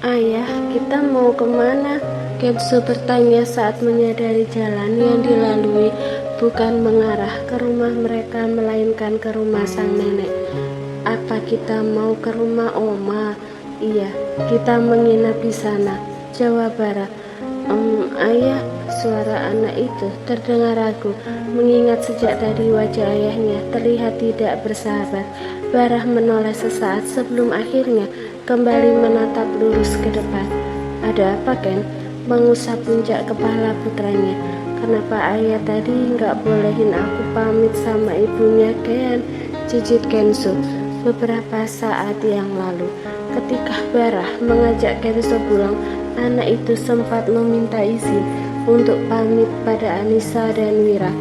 Ayah, kita mau kemana? Kenzo bertanya saat menyadari jalan yang dilalui bukan mengarah ke rumah mereka melainkan ke rumah sang nenek. Apa kita mau ke rumah Oma? Iya, kita menginap di sana, jawab Bara. Ayah, suara anak itu terdengar ragu, mengingat sejak tadi wajah ayahnya terlihat tidak bersahabat. Barah menoleh sesaat sebelum akhirnya kembali menatap lurus ke depan. Ada apa, Ken? Mengusap puncak kepala putranya. Kenapa ayah tadi nggak bolehin aku pamit sama ibunya, Ken? Cicit Kenzo beberapa saat yang lalu. Ketika Barah mengajak Kenzo pulang, anak itu sempat meminta izin untuk pamit pada Anissa dan Wira.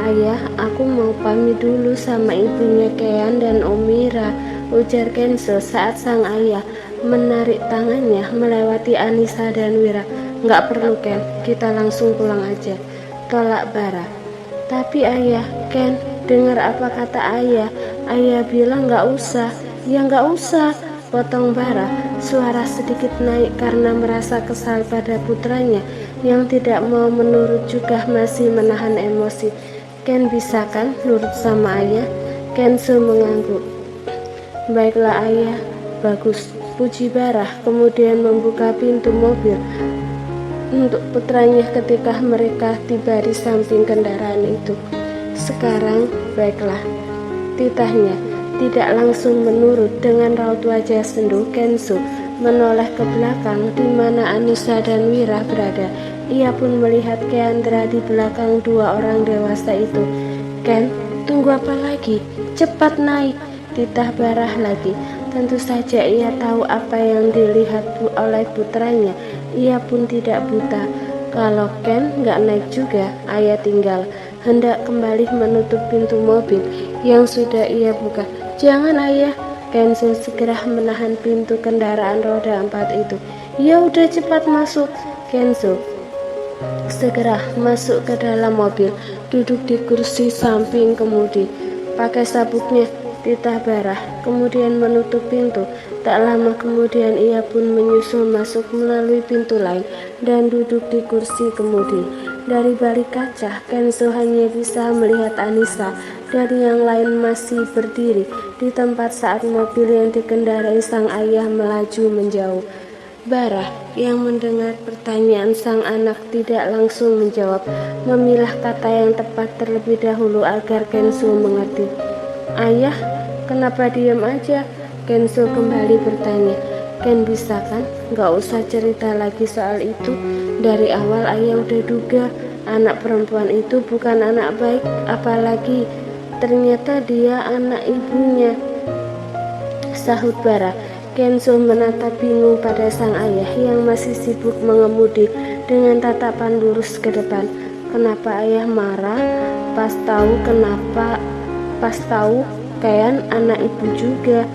Ayah, aku mau pamit dulu sama ibunya Kean dan Omira, ujar Kenzo saat sang ayah menarik tangannya melewati Anissa dan Wira. Nggak perlu, Ken, kita langsung pulang aja, tolak Bara. Tapi ayah, Ken, dengar apa kata ayah? Ayah bilang nggak usah. Ya nggak usah, potong Bara. Suara sedikit naik karena merasa kesal pada putranya yang tidak mau menurut juga masih menahan emosi. Ken bisa kan nurut sama ayah? Kenzo mengangguk. Baiklah ayah, bagus, puji Barah, kemudian membuka pintu mobil untuk putranya ketika mereka tiba di samping kendaraan itu. Sekarang, baiklah, titahnya tidak langsung menurut dengan raut wajah sendu. Kenzo menoleh ke belakang di mana Anissa dan Wira berada. Ia pun melihat Keandra di belakang dua orang dewasa itu. Ken, tunggu apa lagi? Cepat naik, titah Barah lagi. Tentu saja ia tahu apa yang dilihat oleh putranya. Ia pun tidak buta. Kalau Ken nggak naik juga, ayah tinggal. Hendak kembali menutup pintu mobil yang sudah ia buka. Jangan ayah, Kenzo segera menahan pintu kendaraan roda 4 itu. Ya udah cepat masuk. Kenzo segera masuk ke dalam mobil, duduk di kursi samping kemudi. Pakai sabuknya, titah Barah, kemudian menutup pintu. Tak lama kemudian ia pun menyusul masuk melalui pintu lain dan duduk di kursi kemudi. Dari balik kaca, Kenzo hanya bisa melihat Anissa dan yang lain masih berdiri di tempat saat mobil yang dikendarai sang ayah melaju menjauh. Barah yang mendengar pertanyaan sang anak tidak langsung menjawab, memilah kata yang tepat terlebih dahulu agar Kenzo mengerti. Ayah, kenapa diam aja? Kenzo kembali bertanya. Ken bisa kan? Gak usah cerita lagi soal itu. Dari awal ayah udah duga anak perempuan itu bukan anak baik, apalagi ternyata dia anak ibunya, sahut Barah. Kenzo menatap bingung pada sang ayah yang masih sibuk mengemudi dengan tatapan lurus ke depan. Kenapa ayah marah? Pas tahu Kean anak ibu juga.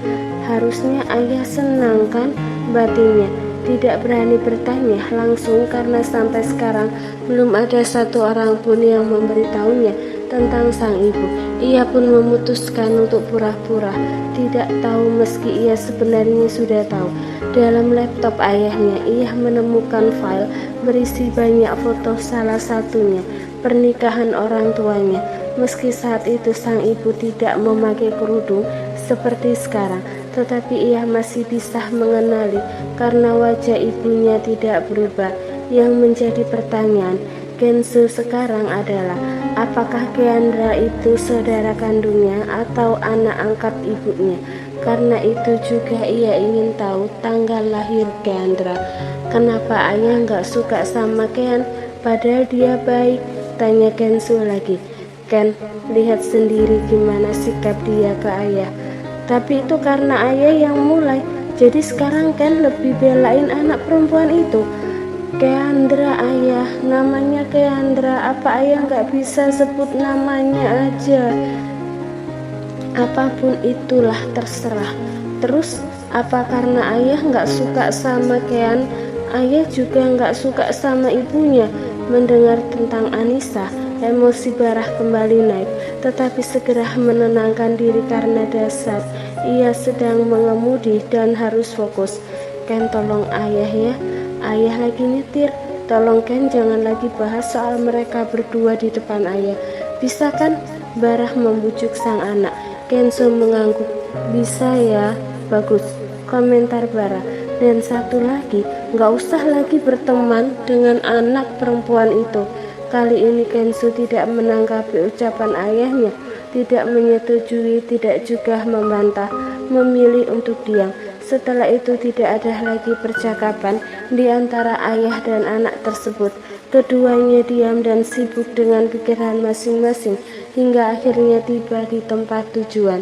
Harusnya ayah senang kan, batinnya. Tidak berani bertanya langsung karena sampai sekarang belum ada satu orang pun yang memberitahunya tentang sang ibu. Ia pun memutuskan untuk pura-pura tidak tahu meski ia sebenarnya sudah tahu. Dalam laptop ayahnya ia menemukan file berisi banyak foto, salah satunya pernikahan orang tuanya. Meski saat itu sang ibu tidak memakai kerudung seperti sekarang, tetapi ia masih bisa mengenali karena wajah ibunya tidak berubah. Yang menjadi pertanyaan Kenzo sekarang adalah apakah Keandra itu saudara kandungnya atau anak angkat ibunya. Karena itu juga ia ingin tahu tanggal lahir Keandra. Kenapa ayah nggak suka sama Kean padahal dia baik, tanya Kenzo lagi. Ken, lihat sendiri gimana sikap dia ke ayah. Tapi itu karena ayah yang mulai. Jadi sekarang Ken lebih belain anak perempuan itu. Keandra ayah, namanya Keandra. Apa ayah nggak bisa sebut namanya aja? Apapun itulah terserah. Terus apa karena ayah nggak suka sama Kean? Ayah juga nggak suka sama ibunya. Mendengar tentang Anissa, emosi Barah kembali naik, tetapi segera menenangkan diri karena dasar ia sedang mengemudi dan harus fokus. Ken tolong ayah ya, ayah lagi nyetir. Tolong Ken jangan lagi bahas soal mereka berdua di depan ayah. Bisa kan? Barah membujuk sang anak. Kenzo mengangguk. Bisa ya, bagus, komentar Barah. Dan satu lagi, gak usah lagi berteman dengan anak perempuan itu. Kali ini Kenzo tidak menanggapi ucapan ayahnya, tidak menyetujui, tidak juga membantah, memilih untuk diam. Setelah itu tidak ada lagi percakapan di antara ayah dan anak tersebut. Keduanya diam dan sibuk dengan pikiran masing-masing hingga akhirnya tiba di tempat tujuan.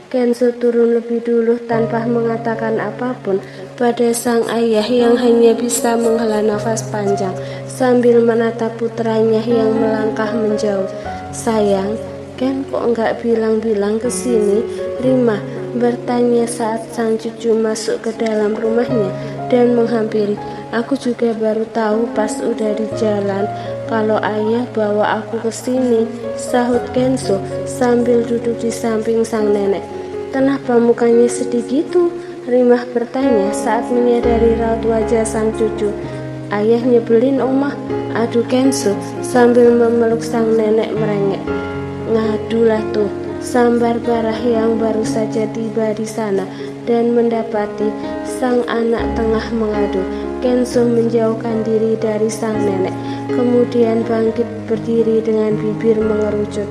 Kenzo turun lebih dulu tanpa mengatakan apapun pada sang ayah yang hanya bisa menghela nafas panjang sambil menatap putranya yang melangkah menjauh. Sayang, Ken kok nggak bilang-bilang ke sini? Rima bertanya saat sang cucu masuk ke dalam rumahnya dan menghampiri. Aku juga baru tahu pas udah di jalan kalau ayah bawa aku ke sini, sahut Kenzo sambil duduk di samping sang nenek. Kenapa mukanya sedih gitu? Rimah bertanya saat menyadari raut wajah sang cucu. Ayah nyebelin omah, adu Kenzo sambil memeluk sang nenek merengek. Ngadulah tuh, sambar Barah yang baru saja tiba di sana dan mendapati sang anak tengah mengadu. Kenzo menjauhkan diri dari sang nenek, kemudian bangkit berdiri dengan bibir mengerucut.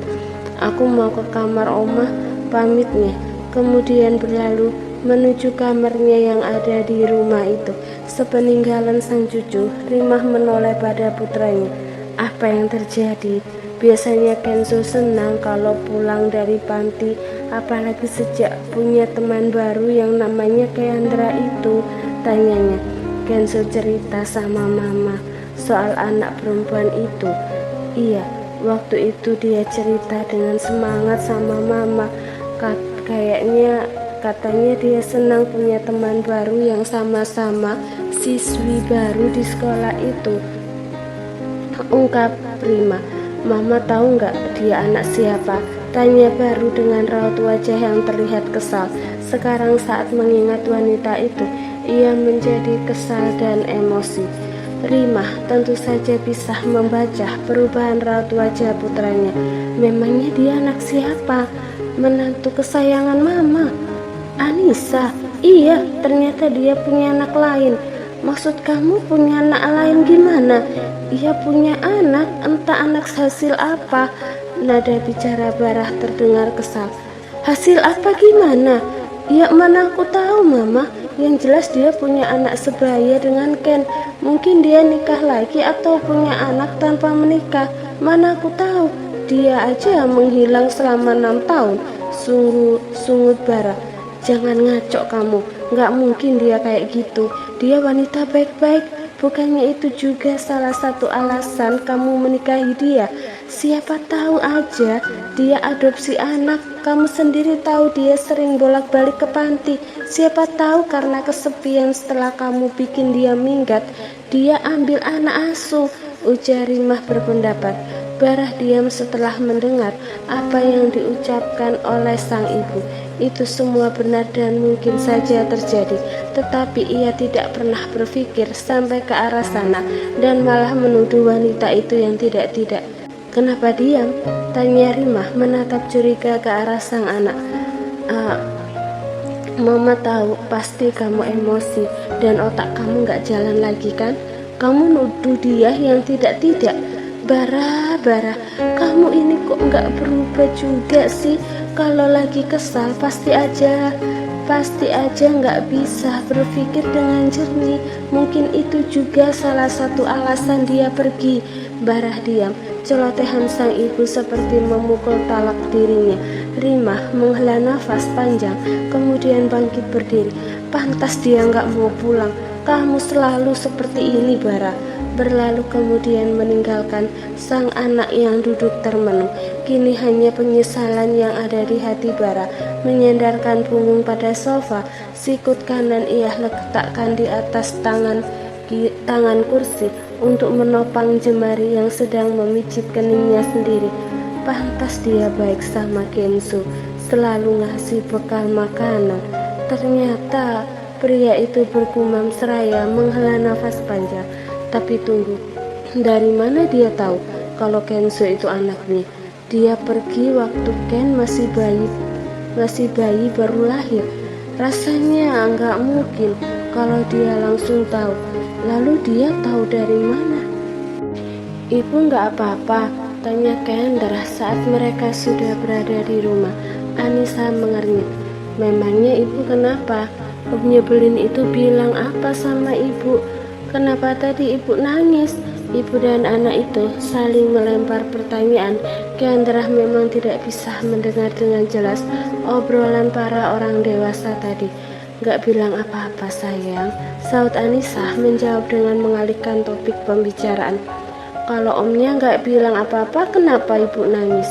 Aku mau ke kamar omah, pamitnya. Kemudian berlalu menuju kamarnya yang ada di rumah itu. Sepeninggalan sang cucu, Rimah menoleh pada putranya. Apa yang terjadi? Biasanya Kenzo senang kalau pulang dari panti, apalagi sejak punya teman baru yang namanya Keandra itu, tanyanya. Kenzo cerita sama mama soal anak perempuan itu. Iya, waktu itu dia cerita dengan semangat sama mama. Katanya dia senang punya teman baru yang sama-sama siswi baru di sekolah itu, ungkap Prima. Mama tahu nggak dia anak siapa? Tanya Baru dengan raut wajah yang terlihat kesal. Sekarang saat mengingat wanita itu, ia menjadi kesal dan emosi. Rimah tentu saja bisa membaca perubahan raut wajah putranya. Memangnya dia anak siapa? Menantu kesayangan mama, Anissa. Iya, ternyata dia punya anak lain. Maksud kamu punya anak lain gimana? Ia punya anak, entah anak hasil apa. Nada bicara Barah terdengar kesal. Hasil apa gimana? Ya mana aku tahu mama. Yang jelas dia punya anak sebaya dengan Ken. Mungkin dia nikah lagi atau punya anak tanpa menikah. Mana aku tahu. Dia aja menghilang selama 6 tahun. Sungut Barah. Jangan ngaco kamu. Gak mungkin dia kayak gitu. Dia wanita baik-baik. Bukannya itu juga salah satu alasan kamu menikahi dia? Siapa tahu aja dia adopsi anak. Kamu sendiri tahu dia sering bolak-balik ke panti. Siapa tahu karena kesepian setelah kamu bikin dia minggat, dia ambil anak asuh, ujar Rimah berpendapat. Barah diam setelah mendengar apa yang diucapkan oleh sang ibu. Itu semua benar dan mungkin saja terjadi, tetapi ia tidak pernah berpikir sampai ke arah sana dan malah menuduh wanita itu yang tidak-tidak. Kenapa diam? Tanya Rimah menatap curiga ke arah sang anak. Mama tahu pasti kamu emosi dan otak kamu gak jalan lagi kan? Kamu nuduh dia yang tidak-tidak. Barah, kamu ini kok gak berubah juga sih? Kalau lagi kesal pasti aja gak bisa berpikir dengan jernih. Mungkin itu juga salah satu alasan dia pergi. Barah diam. Celotehan sang ibu seperti memukul talak dirinya. Rimah menghela nafas panjang, kemudian bangkit berdiri. Pantas dia gak mau pulang. Kamu selalu seperti ini, Barah. Berlalu kemudian meninggalkan sang anak yang duduk termenung. Kini hanya penyesalan yang ada di hati Barah. Menyandarkan punggung pada sofa, sikut kanan ia letakkan di atas tangan kursi untuk menopang jemari yang sedang memijit keningnya sendiri. Pantas dia baik sama Kenzo, selalu ngasih bekal makanan. Ternyata Pria itu bergumam seraya menghela nafas panjang. Tapi tunggu, dari mana dia tahu kalau Kenzo itu anaknya? Dia pergi waktu Ken masih bayi baru lahir. Rasanya nggak mungkin kalau dia langsung tahu. Lalu dia tahu dari mana? Ibu nggak apa-apa, tanya Kendra saat mereka sudah berada di rumah. Anissa mengernyit. Memangnya ibu kenapa? Om nyebelin itu bilang apa sama ibu? Kenapa tadi ibu nangis? Ibu dan anak itu saling melempar pertanyaan. Kendra memang tidak bisa mendengar dengan jelas obrolan para orang dewasa tadi. Gak bilang apa-apa sayang, saut Anissa menjawab dengan mengalihkan topik pembicaraan. Kalau omnya gak bilang apa-apa, kenapa ibu nangis?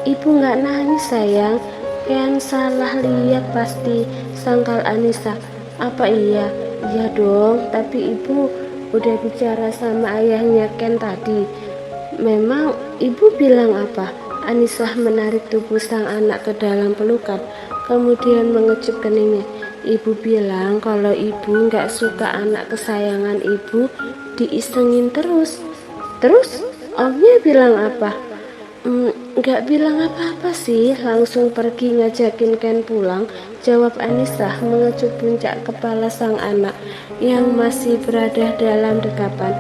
Ibu gak nangis sayang, Ken salah lihat pasti, sangkal Anissa. Apa iya? Iya dong, tapi ibu udah bicara sama ayahnya Ken tadi. Memang ibu bilang apa? Anissa menarik tubuh sang anak ke dalam pelukan, kemudian mengecup keningnya. Ibu bilang kalau ibu gak suka anak kesayangan ibu diisengin terus. Terus omnya bilang apa? Gak bilang apa-apa sih, langsung pergi ngajakin Ken pulang, jawab Anissa mengecup puncak kepala sang anak yang masih berada dalam dekapan.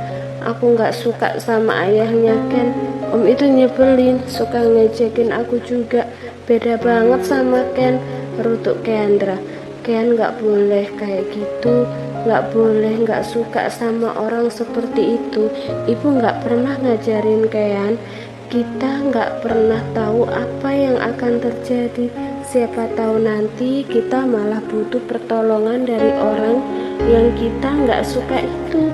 Aku gak suka sama ayahnya Ken, om itu nyebelin, suka ngejekin aku juga, beda banget sama Ken, rutuk Kendra. Ken gak boleh kayak gitu, gak boleh gak suka sama orang seperti itu. Ibu gak pernah ngajarin Ken. Kita gak pernah tahu apa yang akan terjadi. Siapa tahu nanti kita malah butuh pertolongan dari orang yang kita gak suka itu.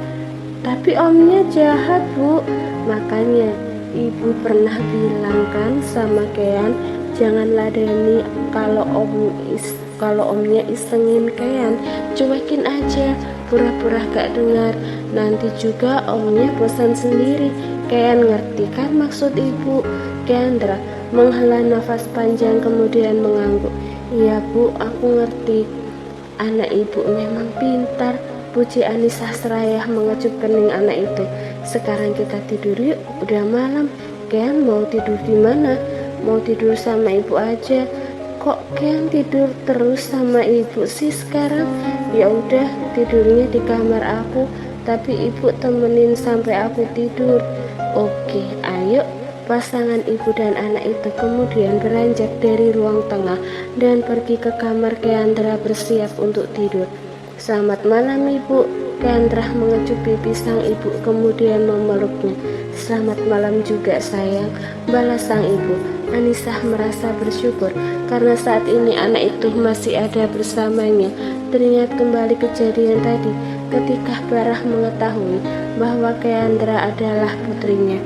Tapi omnya jahat bu. Makanya ibu pernah bilang kan sama Ken, jangan ladeni kalau omnya isengin Ken, cuekin aja, pura-pura gak dengar. Nanti juga omnya bosan sendiri. Ken ngerti kan maksud ibu? Kendra menghela nafas panjang kemudian mengangguk. Iya bu, aku ngerti. Anak ibu memang pintar, puji Anissa seraya mengecup kening anak itu. Sekarang kita tidur yuk, udah malam. Ken mau tidur di mana? Mau tidur sama ibu aja. Kok Ken tidur terus sama ibu sih sekarang? Ya udah, tidurnya di kamar aku, tapi ibu temenin sampai aku tidur. Oke, ayo. Pasangan ibu dan anak itu kemudian beranjak dari ruang tengah dan pergi ke kamar Kendra bersiap untuk tidur. Selamat malam ibu. Kendra mengecupi pisang ibu kemudian memeluknya. Selamat malam juga sayang, balas sang ibu. Anissa merasa bersyukur karena saat ini anak itu masih ada bersamanya. Teringat kembali kejadian tadi ketika Barah mengetahui bahwa Kendra adalah putrinya.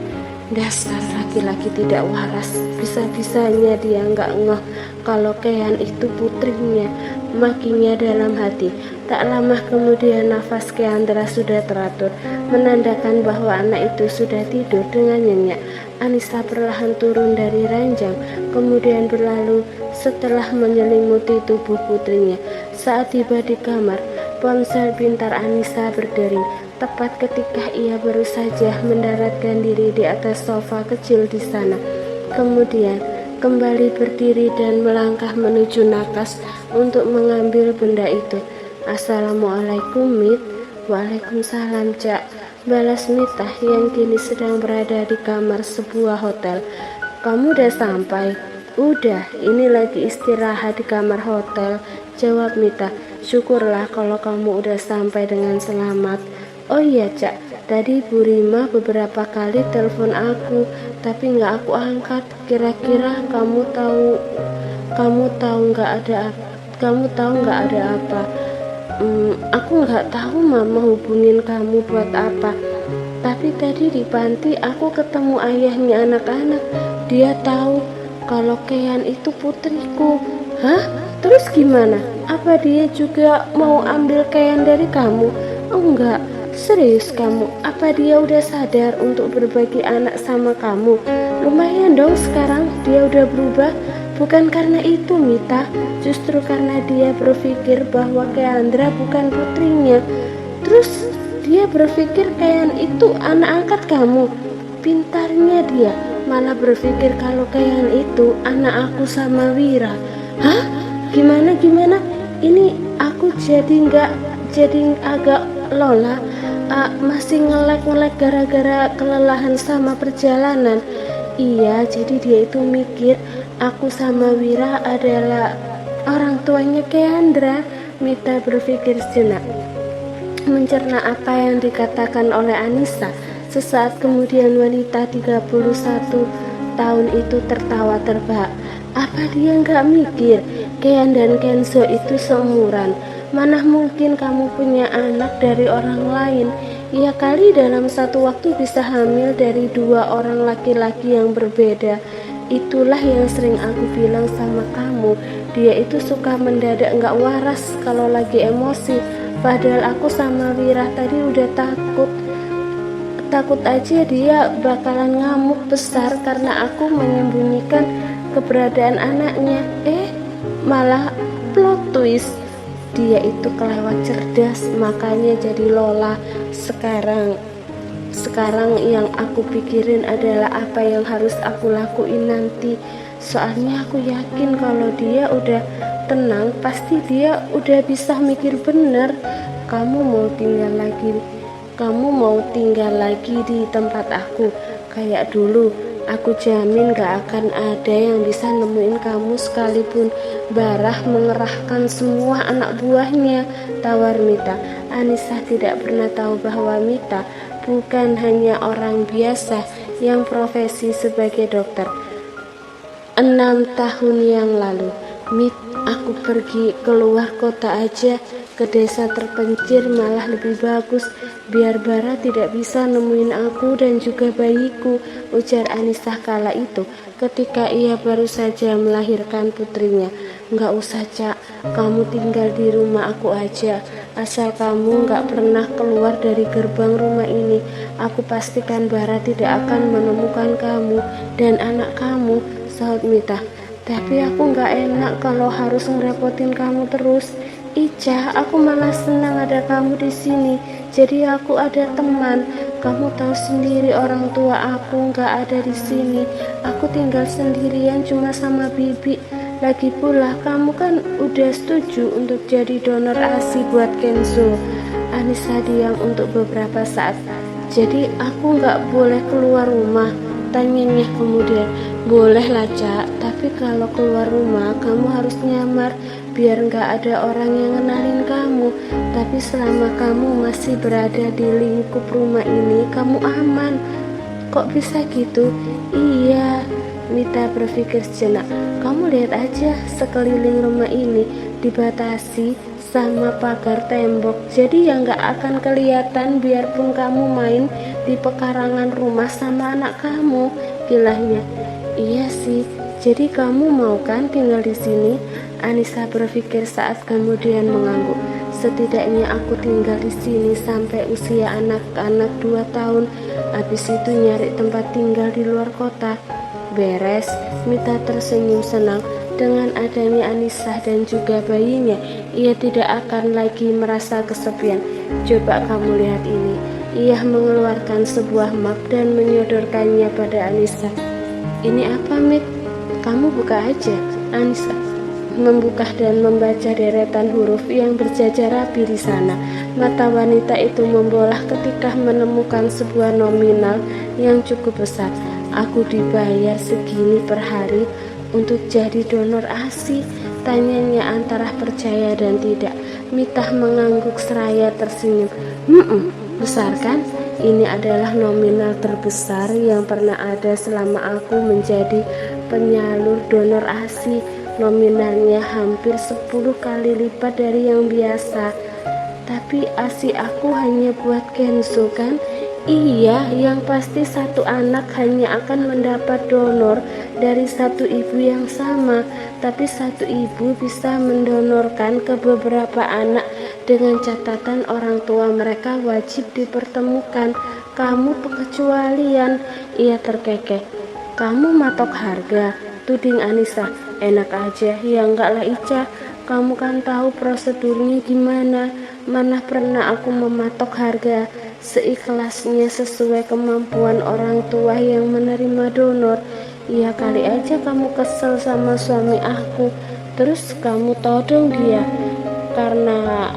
Dasar laki-laki tidak waras, bisa-bisanya dia nggak ngeh kalau Kean itu putrinya. Makinya dalam hati. Tak lama kemudian nafas Kendra sudah teratur, menandakan bahwa anak itu sudah tidur dengan nyenyak. Anissa perlahan turun dari ranjang, kemudian berlalu setelah menyelimuti tubuh putrinya. Saat tiba di kamar, ponsel pintar Anissa berdering, tepat ketika ia baru saja mendaratkan diri di atas sofa kecil di sana. Kemudian kembali berdiri dan melangkah menuju nakas untuk mengambil benda itu. Assalamualaikum Mit. Waalaikumsalam Cak, balas Mitah yang kini sedang berada di kamar sebuah hotel. Kamu udah sampai? Udah, ini lagi istirahat di kamar hotel, jawab Mitah. Syukurlah kalau kamu udah sampai dengan selamat. Oh iya Cak, tadi Bu Rima beberapa kali telepon aku, tapi nggak aku angkat. Kira-kira kamu tahu nggak ada apa? Aku nggak tahu mama hubungin kamu buat apa. Tapi tadi di panti aku ketemu ayahnya anak-anak. Dia tahu kalau Kean itu putriku. Hah? Terus gimana? Apa dia juga mau ambil Kean dari kamu? Oh enggak. Serius kamu? Apa dia udah sadar untuk berbagi anak sama kamu? Lumayan dong sekarang dia udah berubah. Bukan karena itu, Mita. Justru karena dia berpikir bahwa Keandra bukan putrinya. Terus dia berpikir Kean itu anak angkat kamu. Pintarnya dia malah berpikir kalau Kean itu anak aku sama Wira. Hah? Gimana? Ini aku jadi agak lola. Masih ngelek gara-gara kelelahan sama perjalanan. Iya, jadi dia itu mikir aku sama Wira adalah orang tuanya Keandra. Mita berpikir sejenak, mencerna apa yang dikatakan oleh Anissa. Sesaat kemudian wanita 31 tahun itu tertawa terbahak. Apa dia nggak mikir Kean dan Kenzo itu seumuran? Mana mungkin kamu punya anak dari orang lain? Ya kali dalam satu waktu bisa hamil dari dua orang laki-laki yang berbeda. Itulah yang sering aku bilang sama kamu. Dia itu suka mendadak nggak waras kalau lagi emosi. Padahal aku sama Wira tadi udah takut aja dia bakalan ngamuk besar karena aku menyembunyikan keberadaan anaknya. Malah plot twist, dia itu kelewat cerdas, makanya jadi lola. Sekarang yang aku pikirin adalah apa yang harus aku lakuin nanti. Soalnya aku yakin kalau dia udah tenang, pasti dia udah bisa mikir bener. Kamu mau tinggal lagi di tempat aku kayak dulu. Aku jamin gak akan ada yang bisa nemuin kamu sekalipun Barah mengerahkan semua anak buahnya, tawar Mita. Anissa tidak pernah tahu bahwa Mita bukan hanya orang biasa yang profesi sebagai dokter. 6 tahun yang lalu, aku pergi keluar kota aja, ke desa terpencil malah lebih bagus, biar Bara tidak bisa nemuin aku dan juga bayiku, ujar Anissa kala itu ketika ia baru saja melahirkan putrinya. Nggak usah, Cak, kamu tinggal di rumah aku aja, asal kamu nggak pernah keluar dari gerbang rumah ini. Aku pastikan Bara tidak akan menemukan kamu dan anak kamu, sahut Mita. Tapi aku nggak enak kalau harus ngerepotin kamu terus. Ica, aku malah senang ada kamu di sini. Jadi aku ada teman. Kamu tahu sendiri orang tua aku nggak ada di sini. Aku tinggal sendirian cuma sama Bibi. Lagi pula kamu kan udah setuju untuk jadi donor ASI buat Kenzo. Anissa diam untuk beberapa saat. Jadi aku nggak boleh keluar rumah? Tanyanya kemudian. Boleh lah, Cak, tapi kalau keluar rumah kamu harus nyamar biar nggak ada orang yang ngenalin kamu. Tapi selama kamu masih berada di lingkup rumah ini, kamu aman. Kok bisa gitu? Iya, Mita berpikir sejenak. Kamu lihat aja sekeliling rumah ini dibatasi sama pagar tembok, jadi ya nggak akan kelihatan biarpun kamu main di pekarangan rumah sama anak kamu, gilanya. Iya sih, jadi kamu mau kan tinggal di sini? Anissa berpikir saat kemudian mengangguk. Setidaknya aku tinggal di sini sampai usia anak-anak 2 tahun. Habis itu nyari tempat tinggal di luar kota. Beres. Mita tersenyum senang. Dengan adanya Anissa dan juga bayinya, ia tidak akan lagi merasa kesepian. Coba kamu lihat ini. Ia mengeluarkan sebuah map dan menyodorkannya pada Anissa. Ini apa, Mit? Kamu buka aja. Anissa membuka dan membaca deretan huruf yang berjajar rapi di sana. Mata wanita itu membolah ketika menemukan sebuah nominal yang cukup besar. Aku dibayar segini per hari untuk jadi donor ASI, tanyanya antara percaya dan tidak. Mita mengangguk seraya tersenyum. Besar kan? Ini adalah nominal terbesar yang pernah ada selama aku menjadi penyalur donor ASI. Nominalnya hampir 10 kali lipat dari yang biasa. Tapi ASI aku hanya buat Kenzo kan? Iya, yang pasti satu anak hanya akan mendapat donor dari satu ibu yang sama. Tapi satu ibu bisa mendonorkan ke beberapa anak dengan catatan orang tua mereka wajib dipertemukan. Kamu pengecualian, ia terkekeh. Kamu matok harga, tuding Anissa. Enak aja. Ya enggak lah Ica, kamu kan tahu prosedurnya gimana. Mana pernah aku mematok harga seikhlasnya sesuai kemampuan orang tua yang menerima donor. Ya kali aja kamu kesel sama suami aku, terus kamu todong dia karena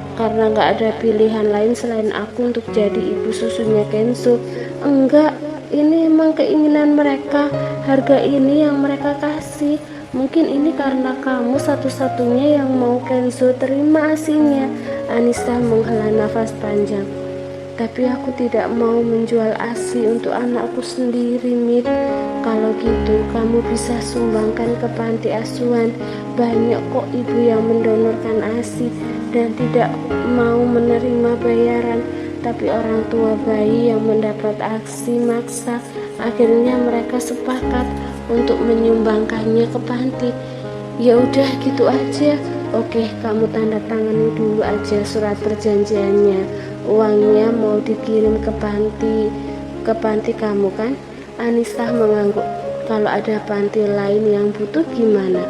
nggak ada pilihan lain selain aku untuk jadi ibu susunya Kenzo. Enggak, ini emang keinginan mereka, harga ini yang mereka kasih. Mungkin ini karena kamu satu-satunya yang mau Kenzo terima asinya. Anissa menghela nafas panjang. Tapi aku tidak mau menjual ASI untuk anakku sendiri, Mit. Kalau gitu, kamu bisa sumbangkan ke panti asuhan. Banyak kok ibu yang mendonorkan ASI dan tidak mau menerima bayaran. Tapi orang tua bayi yang mendapat aksi maksa, akhirnya mereka sepakat untuk menyumbangkannya ke panti. Ya udah gitu aja. Oke, kamu tanda tangani dulu aja surat perjanjiannya. Uangnya mau dikirim ke panti kamu kan? Anissa mengangguk. Kalau ada panti lain yang butuh gimana?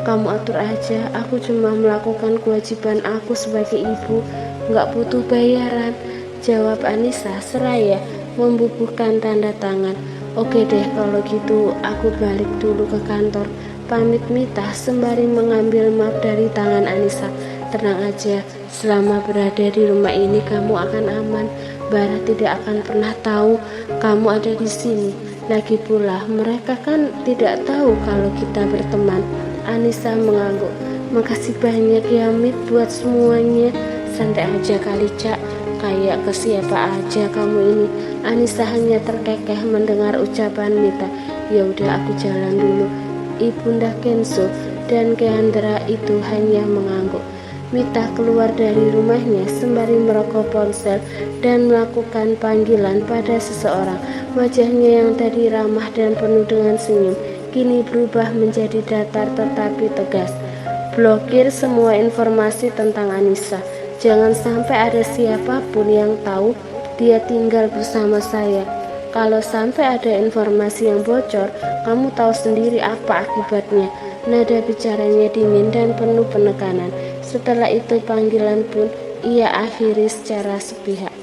Kamu atur aja. Aku cuma melakukan kewajiban aku sebagai ibu, nggak butuh bayaran, jawab Anissa seraya membubuhkan tanda tangan. Oke deh kalau gitu, aku balik dulu ke kantor. Pamit Mita sembari mengambil map dari tangan Anissa. Tenang aja, selama berada di rumah ini kamu akan aman. Bara tidak akan pernah tahu kamu ada di sini. Lagi pula mereka kan tidak tahu kalau kita berteman. Anissa mengangguk. Makasih banyak ya Mit buat semuanya. Santai aja kali Cak, kayak ke siapa aja kamu ini. Anissa hanya terkekeh mendengar ucapan Mita. Ya udah aku jalan dulu. Ibunda Kenzo dan Keandra itu hanya mengangguk. Mita keluar dari rumahnya sembari merokok ponsel dan melakukan panggilan pada seseorang. Wajahnya yang tadi ramah dan penuh dengan senyum kini berubah menjadi datar tetapi tegas. Blokir semua informasi tentang Anissa. Jangan sampai ada siapapun yang tahu dia tinggal bersama saya. Kalau sampai ada informasi yang bocor, kamu tahu sendiri apa akibatnya. Nada bicaranya dingin dan penuh penekanan. Setelah itu panggilan pun ia akhiri secara sepihak.